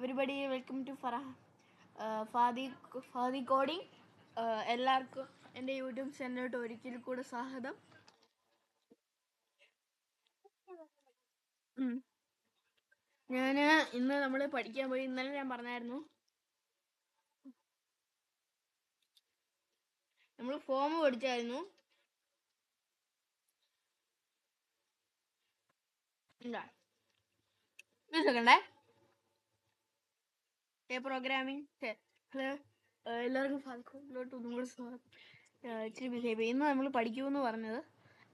Everybody welcome to Fadi coding. എല്ലാവർക്കും എൻ്റെ YouTube ചാനലിലോട്ട് ഒരിക്കൽ കൂടെ സ്വാഗതം. ഞാൻ ഇന്ന് നമ്മൾ പഠിക്കാൻ പോയി. ഇന്നലെ ഞാൻ പറഞ്ഞായിരുന്നു നമ്മൾ ഫോം പഠിച്ചായിരുന്നു. സെക്കൻഡേ പ്രോഗ്രാമിംഗ് എല്ലാവർക്കും ഫാദിലോട്ട് ഒന്നും കൂടെ സ്വാഗതം. ഇച്ചിരി ബിഹേവ്. ഇന്ന് നമ്മൾ പഠിക്കുമെന്ന് പറഞ്ഞത്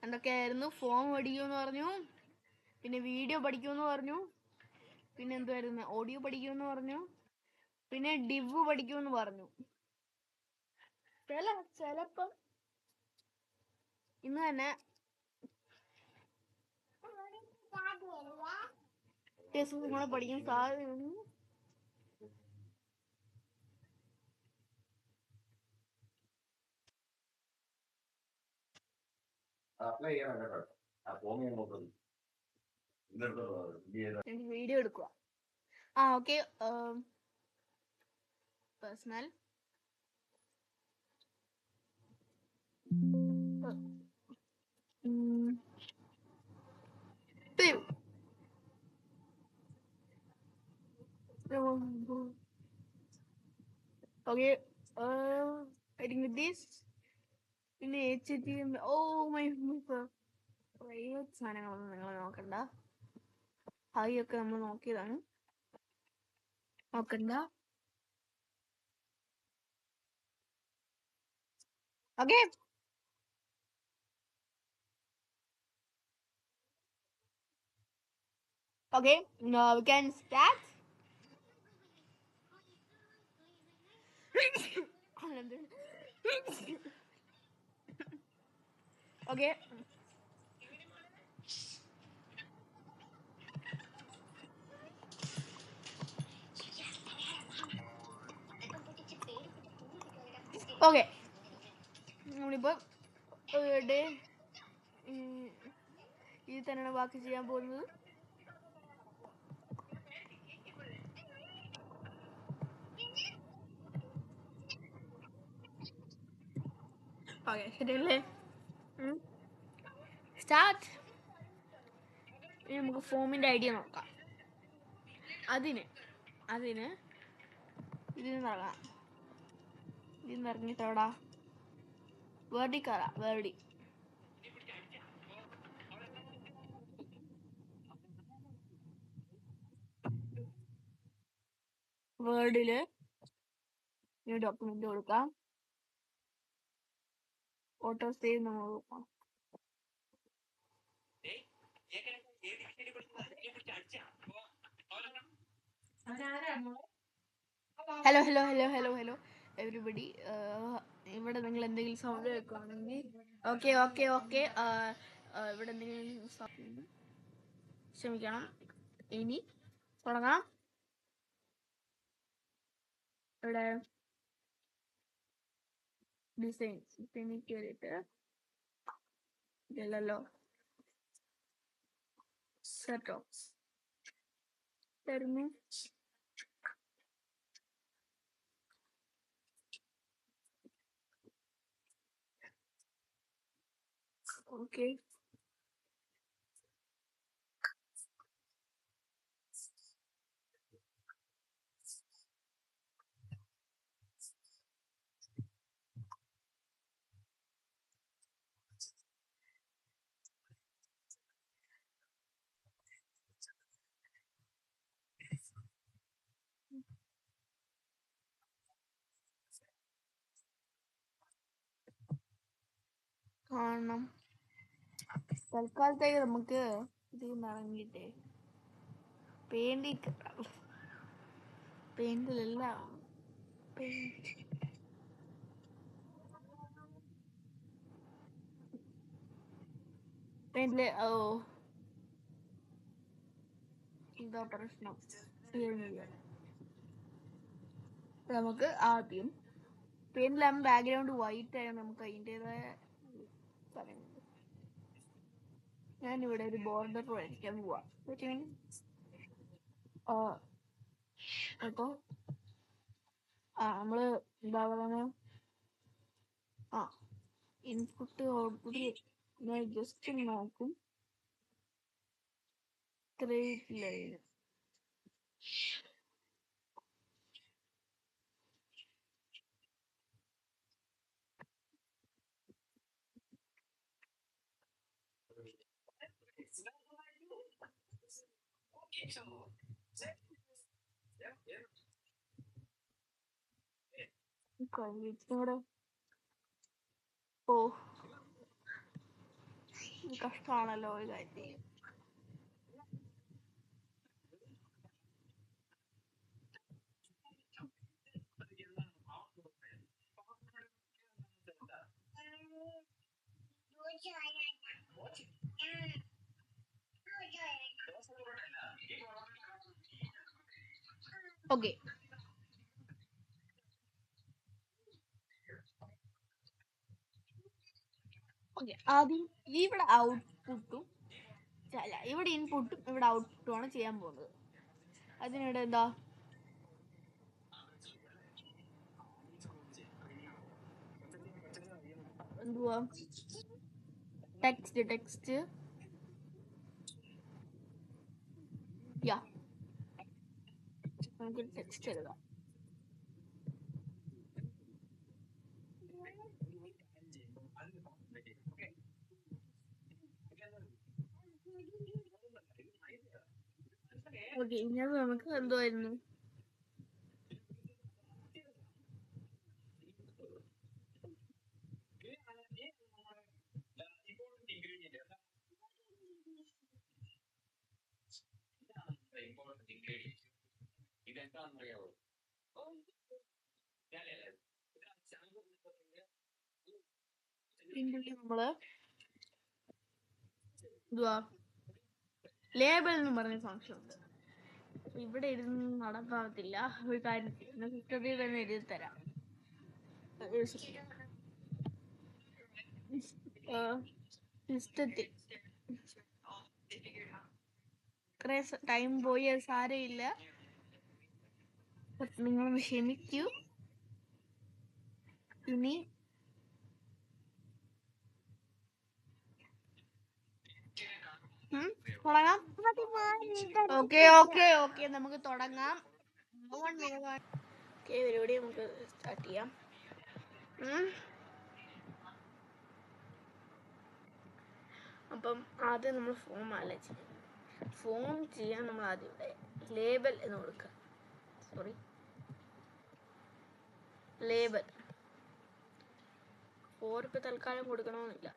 എന്തൊക്കെയായിരുന്നു? ഫോം പഠിക്കുമെന്ന് പറഞ്ഞു, പിന്നെ വീഡിയോ പഠിക്കുമെന്ന് പറഞ്ഞു, പിന്നെ എന്തുവായിരുന്നു, ഓഡിയോ പഠിക്കുമെന്ന് പറഞ്ഞു, പിന്നെ ഡിവ് പഠിക്കുമെന്ന് പറഞ്ഞു. ചിലപ്പം ഇന്ന് തന്നെ നിങ്ങളെ പഠിക്കാൻ സാധ്യതയുണ്ട്. വീഡിയോ എടുക്കുക. Okay. Personal okay. heading with this. പിന്നെ HTML. മൈ പ്രൈവറ്റ് സാധനങ്ങളൊന്നും നിങ്ങൾ നോക്കണ്ട. ഒക്കെ നമ്മൾ നോക്കിയതാണ്, നോക്കണ്ട. Okay. Okay, now we can start. Okay. Okay. നമ്മളിപ്പോൾ ഡേ ഇത് തന്നെയാണ് ബാക്കി ചെയ്യാൻ പോകുന്നത്. ഓക്കെ, ശരിയല്ലേ? സ്റ്റാർട്ട്. ഇനി നമുക്ക് ഫോമിൻ്റെ ഐഡിയ നോക്കാം. അതിന് ഇതിന്ന് ഇറങ്ങാം. ഇതിന്ന് ഇറങ്ങിയിട്ടോടാ വേർഡി കയറാം. വേർഡില് ന്യൂ ഡോക്യുമെന്റ് കൊടുക്കാം. ഓട്ടോ സേവ് നമ്മൾ കൊടുക്കാം. Hello everybody. ഇവിടെ നിങ്ങൾ എന്തെങ്കിലും സൗണ്ട് കേൾക്കുകയാണെങ്കിൽ ഓക്കെ. ഇവിടെ എന്തെങ്കിലും ക്ഷമിക്കണം. ഇനി തുടങ്ങാം. ഇവിടെ ഡിസൈൻസ് പിന്നെ കയറിയിട്ട് ഇല്ലല്ലോ, സെറ്റോപ്സ് തരുന്നു. ഓക്കെ. കാണണം. തൽക്കാലത്തേക്ക് നമുക്ക് ഇത് ഇറങ്ങിയിട്ടേ പെയിന്റിലല്ല പെയിന്റില്. ഇതാ പ്രശ്നം. നമുക്ക് ആദ്യം പെയിന്റിലാകുമ്പോൾ ബാക്ക്ഗ്രൗണ്ട് വൈറ്റ് ആയാൽ നമുക്ക് അതിൻ്റെതായ പറയുന്നത്. ഞാനിവിടെ ഒരു ബോർഡർ വരയ്ക്കാൻ പോവാം. അപ്പോൾ നമ്മള് എന്താ പറയുക, ഇൻപുട്ട് ഔട്ട്പുട്ട് ഞാൻ ജസ്റ്റ് നോക്കും. സ്ട്രേറ്റ് ലൈൻ കഴിഞ്ഞൂടെ. കഷ്ടമാണല്ലോ ഒരു കാര്യം. ഓക്കെ, ആദ്യം ഇവിടെ ഔട്ട്പുട്ടും അല്ല, ഇവിടെ ഇൻപുട്ടും ഇവിടെ ഔട്ട്പുട്ടും ആണ് ചെയ്യാൻ പോകുന്നത്. അതിനിടെ എന്തുവാ, ടെക്സ്റ്റ് നമുക്ക് ടെക്സ്റ്റ് എഴുതാം. ഓക്കെ, ഇനി നമുക്ക് എന്തുവായിരുന്നു, നമ്മള് എന്തുവാ ലേബൽ എന്ന് പറഞ്ഞ ഫംഗ്ഷൻ ഉണ്ട്. ഇവിടെ ഇരുന്ന് നടപ്പാകത്തില്ല, ഒരു കാര്യം സിസ്റ്റത്തിൽ തന്നെ എഴുതി തരാം. സിസ്റ്റത്തിൽ ഇത്ര ടൈം പോയി, അത് സാരമില്ല, നിങ്ങളൊന്ന് ക്ഷമിക്കൂ. ഇനി തുടങ്ങാം. ഓക്കെ, നമുക്ക് തുടങ്ങാം. പരിപാടി നമുക്ക് സ്റ്റാർട്ട് ചെയ്യാം. അപ്പം ആദ്യം നമ്മൾ ഫോം ചെയ്യാൻ നമ്മൾ ആദ്യം ഇവിടെ ലേബൽ എന്ന് കൊടുക്കുക. ലേബൽ ഇപ്പം തൽക്കാലം കൊടുക്കണമെന്നില്ല.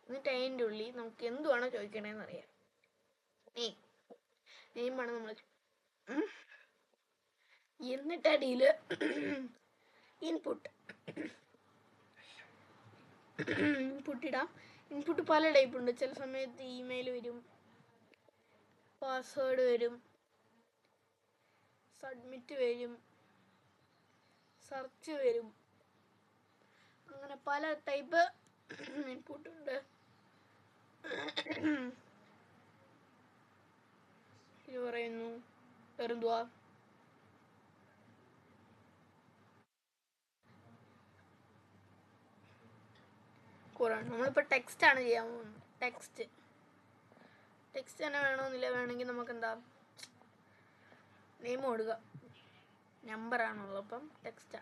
എന്നിട്ട് അതിൻ്റെ ഉള്ളിൽ നമുക്ക് എന്തുവാണോ ചോദിക്കണേന്ന് അറിയാം. നെയിമാണ് നമ്മൾ. എന്നിട്ട് അടിയിൽ ഇൻപുട്ട് ഇടാം. ഇൻപുട്ട് പല ടൈപ്പ് ഉണ്ട്. ചില സമയത്ത് ഇമെയിൽ വരും, പാസ്വേഡ് വരും, സബ്മിറ്റ് വരും, സെർച്ച് വരും, അങ്ങനെ പല ടൈപ്പ് ഇൻപുട്ട് ഉണ്ട്. ഇത് പറയുന്നു വേറെന്തുവാ, നമ്മളിപ്പോൾ ടെക്സ്റ്റ് ആണ് ചെയ്യാൻ പോകുന്നത്. ടെക്സ്റ്റ് തന്നെ വേണമെന്നില്ല, വേണമെങ്കിൽ നമുക്ക് എന്താ നെയിം കൊടുക്കുക. നമ്പറാണുള്ളത്, അപ്പം ടെക്സ്റ്റ്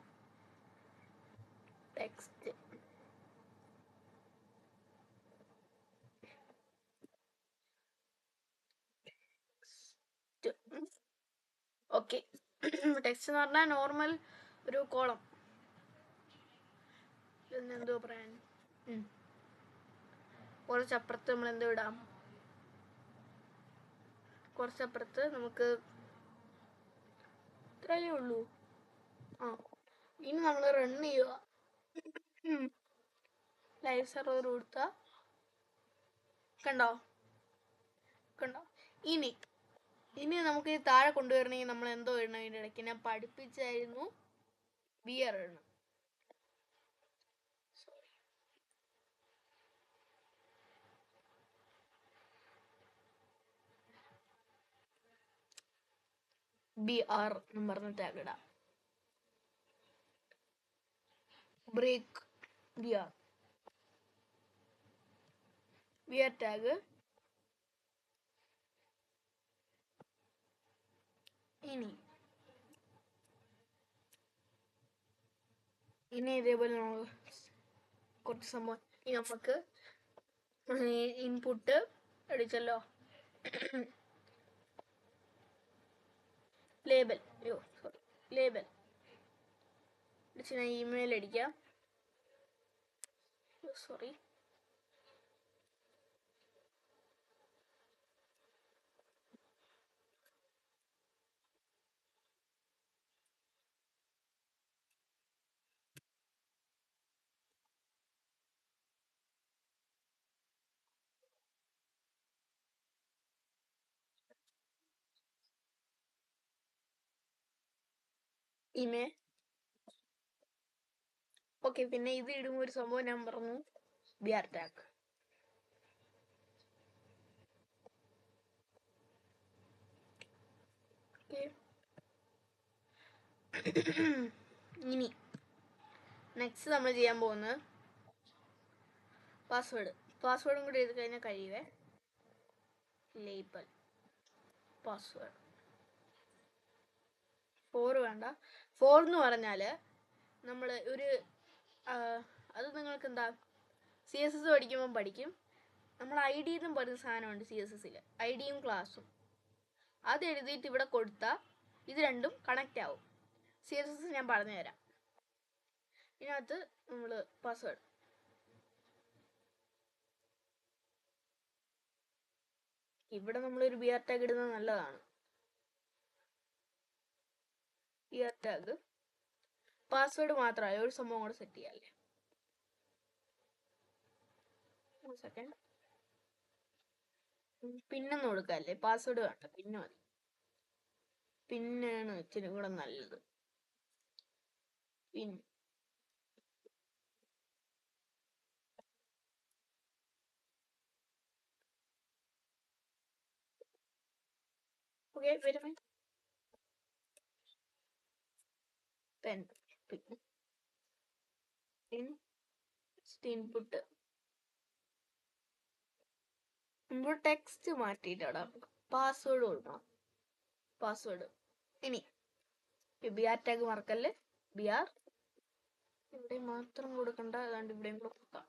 ഓക്കെ. ടെക്സ്റ്റ് എന്ന് പറഞ്ഞാൽ നോർമൽ ഒരു കോളം. എന്തോ പറയാൻ, കുറച്ചപ്പുറത്ത് നമ്മൾ എന്തോ ഇടാം. കുറച്ചപ്പുറത്ത് നമുക്ക് ഇത്രയേ ഉള്ളൂ. ഇനി നമ്മൾ റൺ ചെയ്യുക. ലൈവ് സെർവർ കൊടുത്താൽ കണ്ടോ. ഇനി നമുക്ക് താഴെ കൊണ്ടുവരണമെങ്കിൽ നമ്മൾ എന്തോ ഇടണം. അതിൻ്റെ ഇടയ്ക്ക് ഞാൻ പഠിപ്പിച്ചായിരുന്നു, ബിയർ ഇടണം. BR എന്ന് പറഞ്ഞ ടാഗ് ഇടാം. Break BR tag. ഇനി ഇതേപോലെ നമ്മൾ കുറച്ച് സംഭവം നമുക്ക് ഇൻപുട്ട് അടിച്ചല്ലോ. ലേബൽ അടിച്ച് ഞാൻ ഇമെയിൽ അടിക്കാം. Sorry, email. ഓക്കെ, പിന്നെ ഇത് ഇടുമ്പോൾ ഒരു സംഭവം ഞാൻ പറഞ്ഞു, BR ടാഗ്. ഇനി നെക്സ്റ്റ് നമ്മൾ ചെയ്യാൻ പോകുന്നത് പാസ്വേഡും കൂടി എഴുതി കഴിഞ്ഞാൽ കഴിയുവേ. ലേബൽ പാസ്വേഡ് 4 വേണ്ട. 4 എന്ന് പറഞ്ഞാൽ നമ്മൾ ഒരു അത് നിങ്ങൾക്ക് എന്താ CSS പഠിക്കുമ്പോൾ പഠിക്കും. നമ്മൾ ID എന്നും പറയുന്ന സാധനമുണ്ട് CSSൽ, IDയും ക്ലാസ്സും. അത് എഴുതിയിട്ട് ഇവിടെ കൊടുത്താൽ ഇത് രണ്ടും കണക്റ്റ് ആവും. CSS ഞാൻ പറഞ്ഞു തരാം. ഇതിനകത്ത് നമ്മൾ പാസ്വേഡ് ഇവിടെ നമ്മളൊരു BR ടാഗ് ഇടുന്നത് നല്ലതാണ്. BR ടാഗ് പാസ്വേഡ് മാത്രമല്ല, ഒരു സംഭവം കൂടെ സെറ്റ് ചെയ്യാല്ലേ. സെക്കൻഡ്, പിന്നൊന്നും കൊടുക്കാല്ലേ, പാസ്വേഡ് വേണ്ട, പിന്നെ മതി. പിന്നാണ് ഇച്ചിരി കൂടെ നല്ലത്. Pin okay, verify pen input text മാറ്റിയിട്ടാണ് പാസ്വേഡ് കൊടുക്കണം. പാസ്വേഡ് ഇനി BR ടാഗ് മറക്കല്ലേ. BR ഇവിടെ മാത്രം കൊടുക്കണ്ട, അതാണ്ട് ഇവിടെയും കൊടുക്കാം.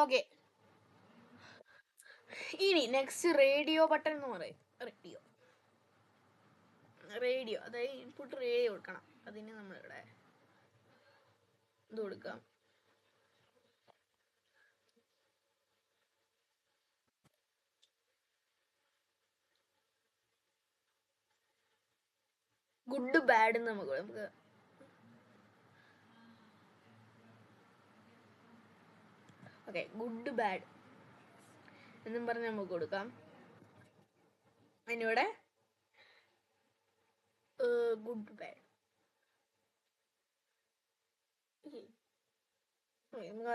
ഓക്കെ, ഇനി നെക്സ്റ്റ് റേഡിയോ ബട്ടൺ എന്ന് പറയും. റേഡിയോ അതായത് ഇൻപുട്ട് റേഡിയോ കൊടുക്കണം. അതിന് നമ്മളിവിടെ ഇത് കൊടുക്കാം. ഗുഡ് ബാഡ് നമുക്ക് ഓക്കെ, ഗുഡ് ബാഡ് എന്നും പറഞ്ഞ് നമുക്ക് കൊടുക്കാം. അതിനിവിടെ ഗുഡ് ബാഡ്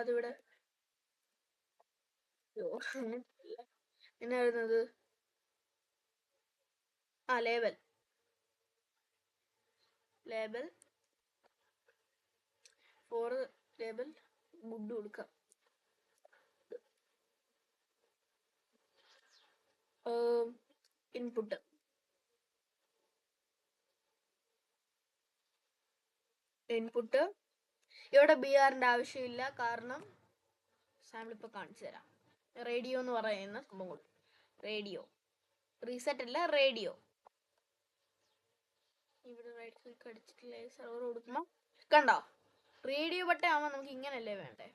അതിവിടെ എന്നായിരുന്നത് ലേബൽ 4 ലേബൽ ഗുഡ് കൊടുക്കാം. ഇൻപുട്ട് ഇവിടെ BRന്റെ ആവശ്യമില്ല, കാരണം സാമ്പിൾ ഇപ്പൊ കാണിച്ചു തരാം. റേഡിയോ എന്ന് പറയുന്ന സംഭവം റേഡിയോ റീസെറ്റ് അല്ല, റേഡിയോ. ഇവിടെ റൈറ്റ് ക്ലിക്ക് അടിച്ചിട്ടില്ലേ സെർവർ കൊടുക്കുമ്പോ കണ്ടോ, റേഡിയോ ബട്ടൺ ആവുമ്പോ നമുക്ക് ഇങ്ങനല്ലേ വേണ്ടേ,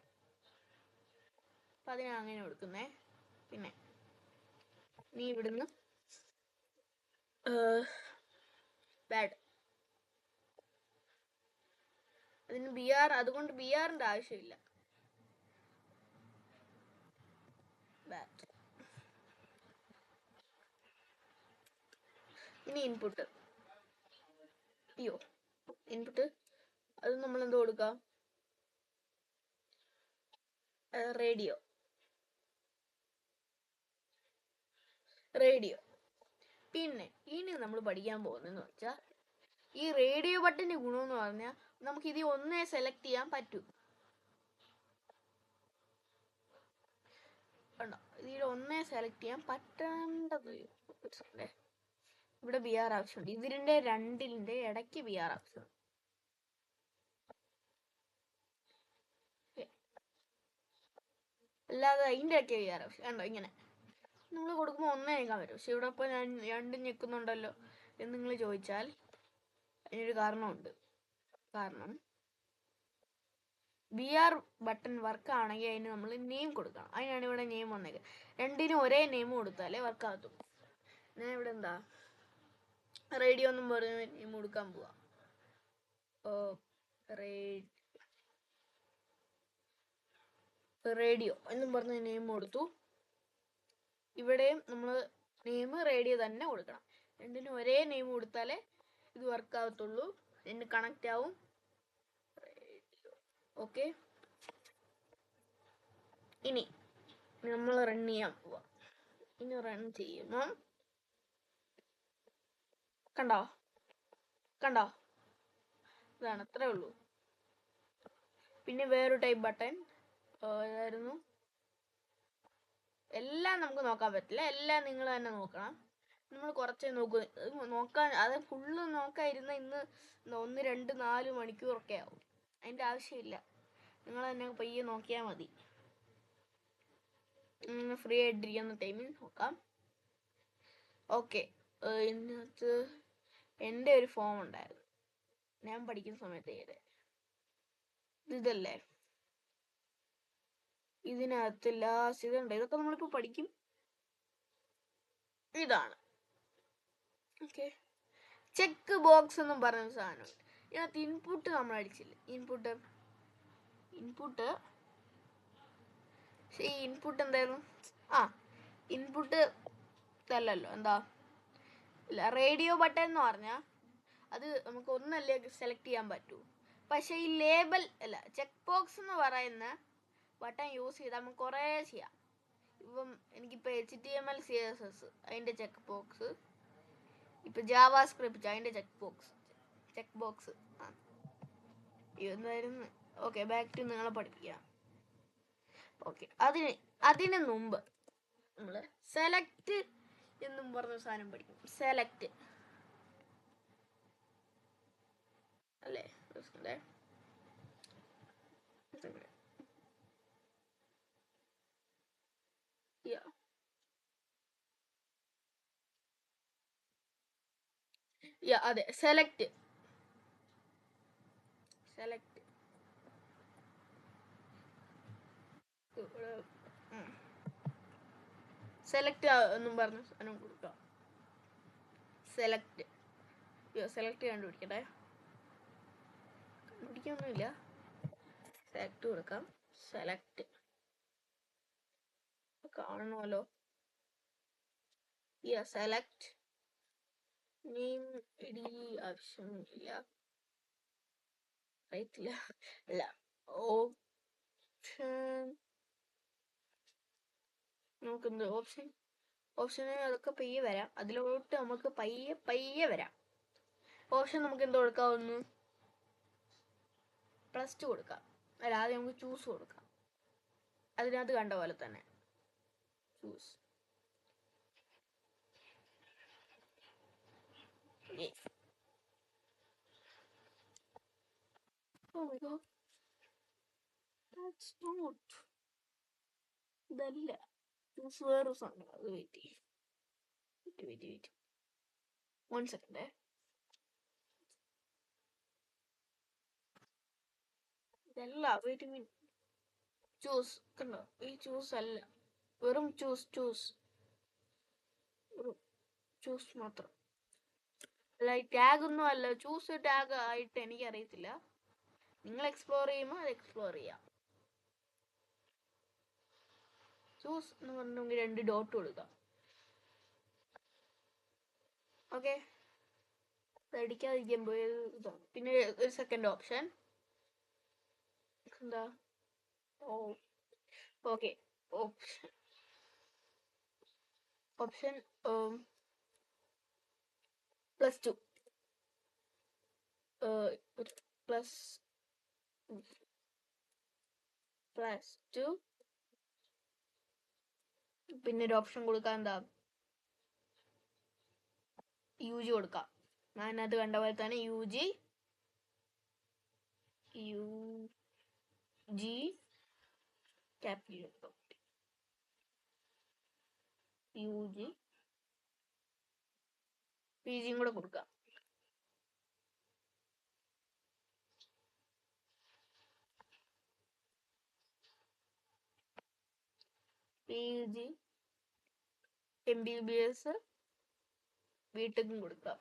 അപ്പൊ അതിനാണ് അങ്ങനെ കൊടുക്കുന്നേ. പിന്നെ നീ ഇവിടുന്ന് ബാഡ് അതിന് BR, അതുകൊണ്ട് BRന്റെ ആവശ്യമില്ല. ബാഡ്. ഇനി ഇൻപുട്ട് അത് നമ്മൾ എന്ത് കൊടുക്കാം? റേഡിയോ. പിന്നെ ഇനി നമ്മൾ പഠിക്കാൻ പോകുന്നതെന്ന് വെച്ചാൽ ഈ റേഡിയോ ബട്ടന്റെ ഗുണമെന്ന് പറഞ്ഞാൽ നമുക്ക് ഇതിൽ ഒന്നേ സെലക്ട് ചെയ്യാൻ പറ്റൂ. കണ്ടോ, ഇതിൽ ഒന്നേ സെലക്ട് ചെയ്യാൻ പറ്റേണ്ടത്. ഇവിടെ BR ആവശ്യമുണ്ട്. ഇതിന്റെ രണ്ടിന്റെ ഇടയ്ക്ക് BR ആവശ്യമുണ്ട്. അല്ലാതെ അതിന്റെ ഇടയ്ക്ക് BR ആവശ്യം. കണ്ടോ, ഇങ്ങനെ നമ്മൾ കൊടുക്കുമ്പോൾ ഒന്നേ ഞെക്കാൻ പറ്റും. പക്ഷെ ഇവിടെ ഇപ്പോൾ ഞാൻ രണ്ടും ഞെക്കുന്നുണ്ടല്ലോ എന്ന് നിങ്ങൾ ചോദിച്ചാൽ അതിനൊരു കാരണമുണ്ട്. കാരണം BR ബട്ടൺ വർക്ക് ആണെങ്കിൽ അതിന് നമ്മൾ നെയിം കൊടുക്കണം. അതിനാണ് ഇവിടെ നെയിം വന്നേക്കുന്നത്. രണ്ടിനും ഒരേ നെയിം കൊടുത്താലേ വർക്ക് ആകത്തുള്ളൂ. ഞാൻ ഇവിടെ എന്താ റേഡിയോ എന്നും പറഞ്ഞ് നെയിം കൊടുക്കാൻ പോവാ. റേഡിയോ എന്നും പറഞ്ഞ് നെയിം കൊടുത്തു. ഇവിടെയും നമ്മൾ നെയിം റേഡിയോ തന്നെ കൊടുക്കണം. രണ്ടിനും ഒരേ നെയിം കൊടുത്താലേ ഇത് വർക്ക് ആകത്തുള്ളൂ. ഇതിന് കണക്റ്റ് ആവും. ഓക്കെ, ഇനി നമ്മൾ റൺ ചെയ്യാൻ പോവാ. ഇനി റൺ ചെയ്യുമ്പോൾ കണ്ടോ ഇതാണ്, അത്രേ ഉള്ളൂ. പിന്നെ വേറൊരു ടൈപ്പ് ബട്ടൺ ഏതായിരുന്നു? എല്ലാം നമുക്ക് നോക്കാൻ പറ്റില്ല, എല്ലാം നിങ്ങൾ തന്നെ നോക്കണം. നമ്മൾ കുറച്ചേ നോക്കാൻ, അത് ഫുള്ള് നോക്കാതിരുന്ന ഇന്ന് 1, 2, 4 മണിക്കൂറൊക്കെ ആവും. അതിൻ്റെ ആവശ്യമില്ല, നിങ്ങൾ തന്നെ പയ്യെ നോക്കിയാൽ മതി. ഫ്രീ ആയിട്ടിരിക്കുന്ന ടൈമിൽ നോക്കാം. ഓക്കെ, ഇതിനകത്ത് എൻ്റെ ഒരു ഫോം ഉണ്ടായിരുന്നു ഞാൻ പഠിക്കുന്ന സമയത്ത്. ഇതല്ലേ, ഇതിനകത്ത് ലാസ്റ്റ് ഇതുണ്ട്. ഇതൊക്കെ നമ്മളിപ്പോൾ പഠിക്കും. ഇതാണ് ഓക്കെ. ചെക്ക് ബോക്സ് എന്നും പറഞ്ഞ സാധനം. ഇതിനകത്ത് ഇൻപുട്ട് നമ്മൾ അടിച്ചില്ല. ഇൻപുട്ട് ഈ ഇൻപുട്ട് എന്തായിരുന്നു? ഇൻപുട്ട് ഇതല്ലല്ലോ. എന്താ റേഡിയോ ബട്ടൺ എന്ന് പറഞ്ഞാൽ അത് നമുക്ക് ഒന്നല്ലേ സെലക്ട് ചെയ്യാൻ പറ്റൂ. പക്ഷെ ഈ ലേബൽ അല്ല, ചെക്ക് ബോക്സ് എന്ന് പറയുന്ന ബട്ടൺ യൂസ് ചെയ്താൽ നമുക്ക് കുറേ ചെയ്യാം. ഇപ്പം എനിക്കിപ്പോൾ HTML CSS അതിൻ്റെ ചെക്ക് ബോക്സ്, ഇപ്പം ജാവാസ്ക്രിപ്റ്റ് അതിൻ്റെ ചെക്ക് ബോക്സ് എന്തായിരുന്നു? ഓക്കെ, ബാക്ക് ടു നിങ്ങളെ പഠിപ്പിക്കാം. ഓക്കെ, അതിന് മുമ്പ് നമ്മൾ സെലക്ട് എന്നും പറഞ്ഞ സാധനം പഠിക്കും. സെലക്ട് അല്ലേ? അതെ, സെലക്ട് എന്നും പറഞ്ഞ സാധനം കൊടുക്കാം. സെലക്ട് കണ്ടുപിടിക്കട്ടെ. കണ്ടുപിടിക്കൊന്നുമില്ല. സെലക്ട് കൊടുക്കാം. സെലക്ട് കാണണമല്ലോ. സെലക്ട് നെയിം ആവശ്യമില്ല. അറിയത്തില്ല. അല്ല, ഓപ്ഷൻ നമുക്കെന്ത് ഓപ്ഷന് അതൊക്കെ പയ്യെ വരാം. അതിലോട്ട് നമുക്ക് പയ്യെ വരാം. ഓപ്ഷൻ നമുക്ക് എന്ത് കൊടുക്കാവുന്നു? +2 കൊടുക്കാം. അല്ല, ആദ്യം നമുക്ക് ചൂസ് കൊടുക്കാം. അതിനകത്ത് കണ്ട പോലെ തന്നെ ചൂസ്. ഇതല്ല, ചൂസ് വേറെ സാധനം. അത് വെയിറ്റ് 1 സെക്കൻഡ്. ഇതല്ല, വെയിറ്റ് മീൻ ചൂസ്. കണ്ടോ, ഈ ചൂസ് അല്ല, വെറും ചൂസ് മാത്രം. അല്ല, ഈ ടാഗ് ഒന്നും അല്ല. ചൂസ് ടാഗ് ആയിട്ട് എനിക്കറിയത്തില്ല. നിങ്ങൾ എക്സ്പ്ലോർ ചെയ്യുമ്പോൾ അത് എക്സ്പ്ലോർ ചെയ്യാം. ചൂസ് എന്ന് പറഞ്ഞെങ്കിൽ 2 ഡോട്ട് കൊടുക്കാം. ഓക്കെ, അടിക്കാതിരിക്കാൻ പോയത് ഇതാണ്. പിന്നെ ഒരു സെക്കൻഡ് ഓപ്ഷൻ എന്താ? ഓ ഓക്കെ. ഓപ്ഷൻ ഓപ്ഷൻ +2 പ്ലസ് +2 പിന്നെ ഒരു ഓപ്ഷൻ കൊടുക്കാം. എന്താ? UG കൊടുക്കാം. ഞാനത് കണ്ട പോലെ തന്നെ UG ക്യാപിറ്റൽ UG PGയും കൂടെ കൊടുക്കാം. PG MBBS വീട്ടിലും കൊടുക്കാം.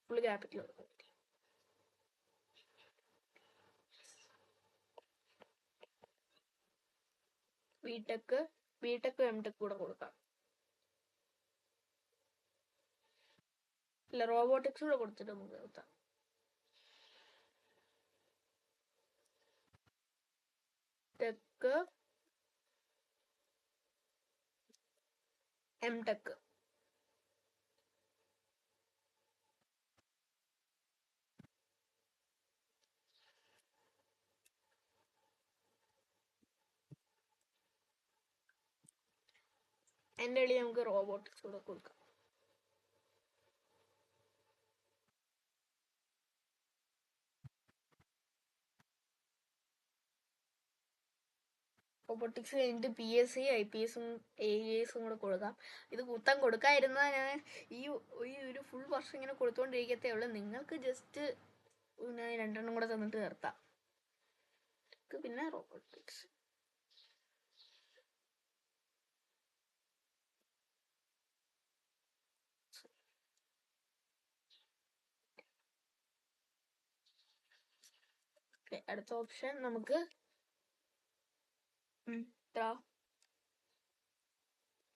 ഫുൾ ക്യാപിറ്റൽ കൊടുക്കാം. ബിടെക് എംടെക് കൂടെ കൊടുക്കാം. ഇല്ല, റോബോട്ടിക്സ് കൂടെ കൊടുത്തിട്ട് നമുക്ക് നിർത്താം. ടെക് എംടെക് എൻ്റെ ഇടയിൽ നമുക്ക് റോബോട്ടിക്സ് കൂടെ കൊടുക്കാം. റോബോട്ടിക്സ് കഴിഞ്ഞിട്ട് PSC IPSഉം AISഉം കൂടെ കൊടുക്കാം. ഇത് കുത്താൻ കൊടുക്കാതിരുന്നാൽ ഞാൻ ഈ ഒരു ഫുൾ വർഷം ഇങ്ങനെ കൊടുത്തോണ്ടിരിക്കത്തേ ഉള്ളൂ. നിങ്ങൾക്ക് ജസ്റ്റ് ഞാൻ 2 കൂടെ തന്നിട്ട് നിർത്താം. പിന്നെ റോബോട്ടിക്സ് അടുത്ത ഓപ്ഷൻ നമുക്ക്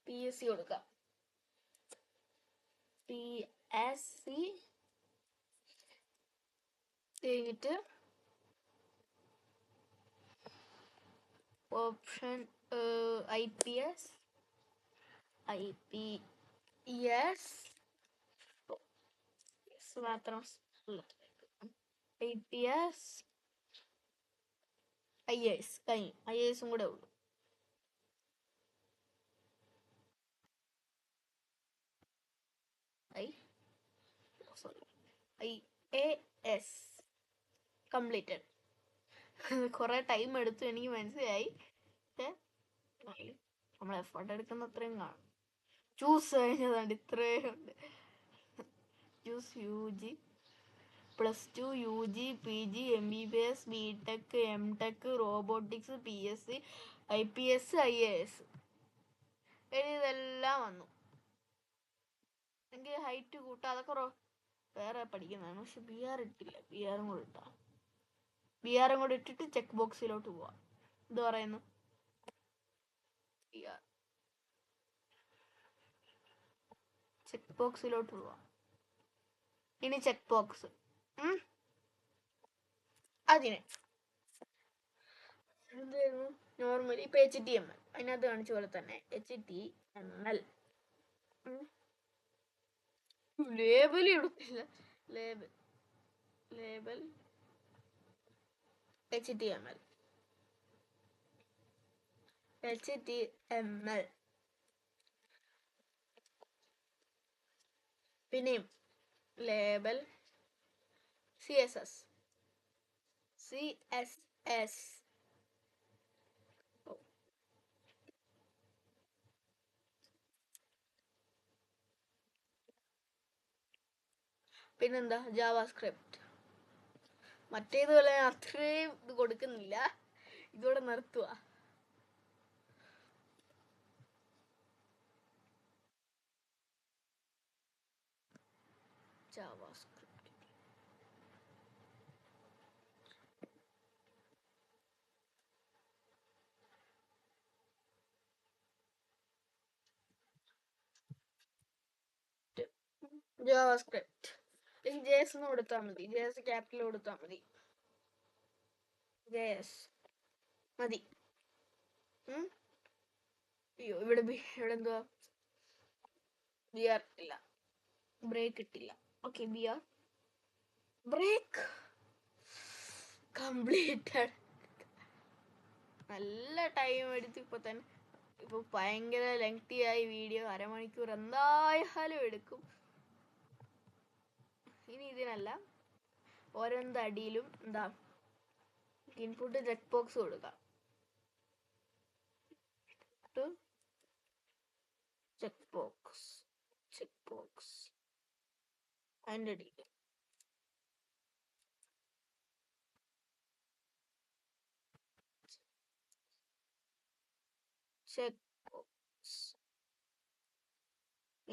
PSC കൊടുക്കാം. PSC കഴിഞ്ഞിട്ട് ഓപ്ഷൻ IPS മാത്രം. IPS IAS കഴിഞ്ഞു. IASഉം കൂടെ ഉള്ളു. IAS completed. കുറെ ടൈം എടുത്തു, എനിക്ക് മനസ്സിലായി. നമ്മൾ എഫേർട്ട് എടുക്കുന്ന അത്രയും കാണും. ചൂസ് കഴിഞ്ഞതാണ്ട് ഇത്രയും ഉണ്ട്. Choose UG +2 UG PG MBBS BTech MTech robotics PSC IPS IAS ഇതെല്ലാം വന്നു. എനിക്ക് ഹൈറ്റ് കൂട്ടാം, അതൊക്കെ വേറെ പഠിക്കുന്നതാണ്. പക്ഷെ BR ഇട്ടില്ല. BRഉം കൂടെ ഇട്ടിട്ട് ചെക്ക് ബോക്സിലോട്ട് പോവാം. ഇത് പറയുന്നു ചെക്ക് ബോക്സിലോട്ട് പോവാം. ഇനി ചെക്ക് ബോക്സ് അതിന് എന്തായിരുന്നു? നോർമലി ഇപ്പൊ HTML അതിനകത്ത് കാണിച്ച പോലെ തന്നെ HTML ലേബൽ എടുത്തില്ല. ലേബൽ HTML പിന്നെയും ലേബൽ CSS പിന്നെന്താ ജാവാസ്ക്രിപ്റ്റ്. മറ്റേതുപോലെ അത്രയും ഇത് കൊടുക്കുന്നില്ല. ഇതോടെ നിർത്തുക. JavaScript JavaScript. JS എന്ന് കൊടുത്താൽ മതി. JS ക്യാപിറ്റൽ കൊടുത്താൽ മതി. JS മതി. അയ്യോ, ഇവിടെ എന്തുവാ? BR ഇല്ല, ബ്രേക്ക് ഇട്ടില്ല. Okay, BR break completed. നല്ല ടൈം എടുത്തു. ഇപ്പൊ ഭയങ്കര ലെങ്തി ആയി വീഡിയോ. അരമണിക്കൂർ എന്തായാലും എടുക്കും. ഇനി ഇതിനല്ല, ഓരോന്ന് അടിയിലും എന്താ ഇൻപുട്ട് ചെക്ക് ബോക്സ് കൊടുക്കാം. ചെക്ക് ബോക്സ് അതിൻ്റെ അടിയിൽ check box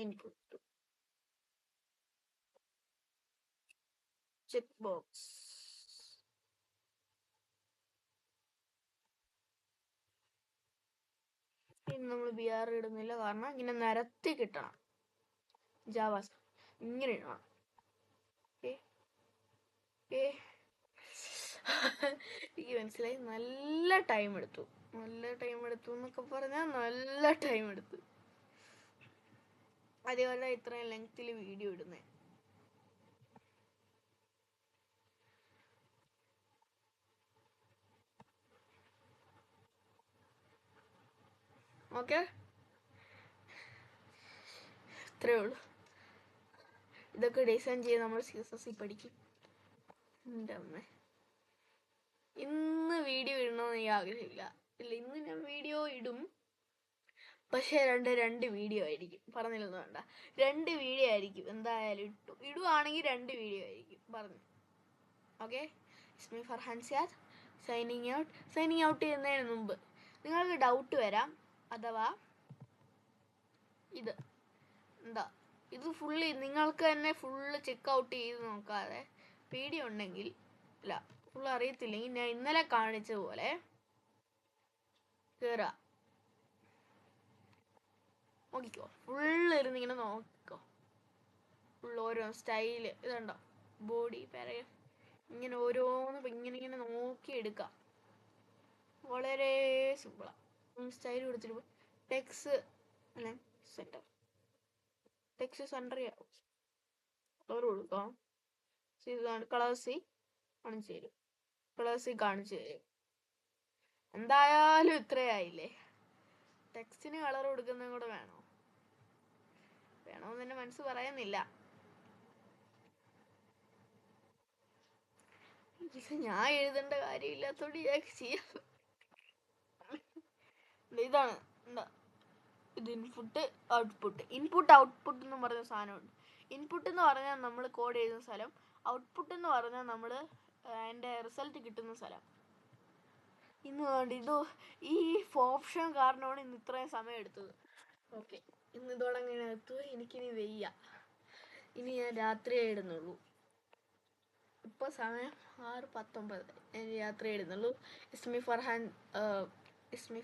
input check box ഇനി നമ്മൾ BR ഇടുന്നില്ല, കാരണം ഇങ്ങനെ നിരത്തി കിട്ടണം. ജാവാസ് ഇങ്ങനെ ഇടണം. എനിക്ക് മനസ്സിലായി. നല്ല ടൈം എടുത്തു എന്നൊക്കെ പറഞ്ഞാൽ നല്ല ടൈം എടുത്തു. അതേപോലെ ഇത്രയും ലെങ്ത്തിൽ വീഡിയോ ഇടുന്നേ. ഓക്കെ, ഇത്രയേ ഉള്ളൂ. ഇതൊക്കെ ഡിസൈൻ ചെയ്ത് നമ്മൾ CSS പഠിക്കും. എൻ്റെ അമ്മ, ഇന്ന് വീഡിയോ ഇടണമെന്ന് എനിക്ക് ആഗ്രഹമില്ല. ഇന്ന് ഞാൻ വീഡിയോ ഇടും, പക്ഷേ രണ്ട് വീഡിയോ ആയിരിക്കും. പറഞ്ഞില്ലെന്ന് വേണ്ട, 2 വീഡിയോ ആയിരിക്കും എന്തായാലും. ഇടുവാണെങ്കിൽ 2 വീഡിയോ ആയിരിക്കും പറഞ്ഞു. Okay, it's me Farhan Siyad signing out ചെയ്യുന്നതിന് മുമ്പ് നിങ്ങൾക്ക് ഡൗട്ട് വരാം. അഥവാ ഇത് ഫുള്ള് നിങ്ങൾക്ക് തന്നെ ഫുള്ള് ചെക്ക് ഔട്ട് ചെയ്ത് നോക്കാതെ വീഡിയോ ഉണ്ടെങ്കിൽ, അല്ല ഫുള്ള് അറിയത്തില്ലെങ്കിൽ, ഞാൻ ഇന്നലെ കാണിച്ച പോലെ കയറുക, നോക്കിക്കോ. ഫുള്ള് ഇരുന്നിങ്ങനെ നോക്കിക്കോ. ഫുള്ള് ഓരോ സ്റ്റൈല് ഇതുണ്ടോ, ബോഡി പാരഗ്രാഫ്, ഇങ്ങനെ ഓരോന്ന് ഇങ്ങനെ നോക്കി എടുക്കാം. വളരെ സിമ്പിളാണ്. സ്റ്റൈൽ കൊടുത്തിട്ട് ടെക്സ്റ്റ് സെൻറ്റർ ചെയ്യാം. കളർ കൊടുക്കാം. കളേഴ്സി കാണിച്ചു തരും. എന്തായാലും ഇത്രയായില്ലേ. ടെക്സ്റ്റിന് കളർ കൊടുക്കുന്നതും കൂടെ വേണമെന്ന് എൻ്റെ മനസ്സ് പറയുന്നില്ല. ഞാൻ എഴുതേണ്ട കാര്യമില്ലാത്തോണ്ട് ഞാൻ ചെയ്യാം. ഇതാണ് ഇത് ഇൻപുട്ട് ഔട്ട്പുട്ട് എന്ന് പറഞ്ഞ സാധനമുണ്ട്. ഇൻപുട്ട് എന്ന് പറഞ്ഞാൽ നമ്മൾ കോഡ് എഴുതുന്ന സ്ഥലം, ഔട്ട്പുട്ട് എന്ന് പറഞ്ഞാൽ നമ്മൾ അതിൻ്റെ റിസൾട്ട് കിട്ടുന്ന സ്ഥലം. ഇത് ഈ ഓപ്ഷൻ കാരണമാണ് ഇന്ന് ഇത്രയും സമയം എടുത്തത്. ഓക്കെ, ഇന്ന് ഇതോടങ്ങനെ എത്തു. എനിക്കിനി വയ്യ. ഇനി ഞാൻ രാത്രിയേ ഇടുന്നുള്ളൂ. ഇപ്പോൾ സമയം 6:19. ഞാൻ രാത്രി ഇടുന്നുള്ളൂ. ഇസ്മി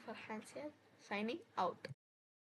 ഫർഹാൻ സിയാദ് സൈനിങ് ഔട്ട്.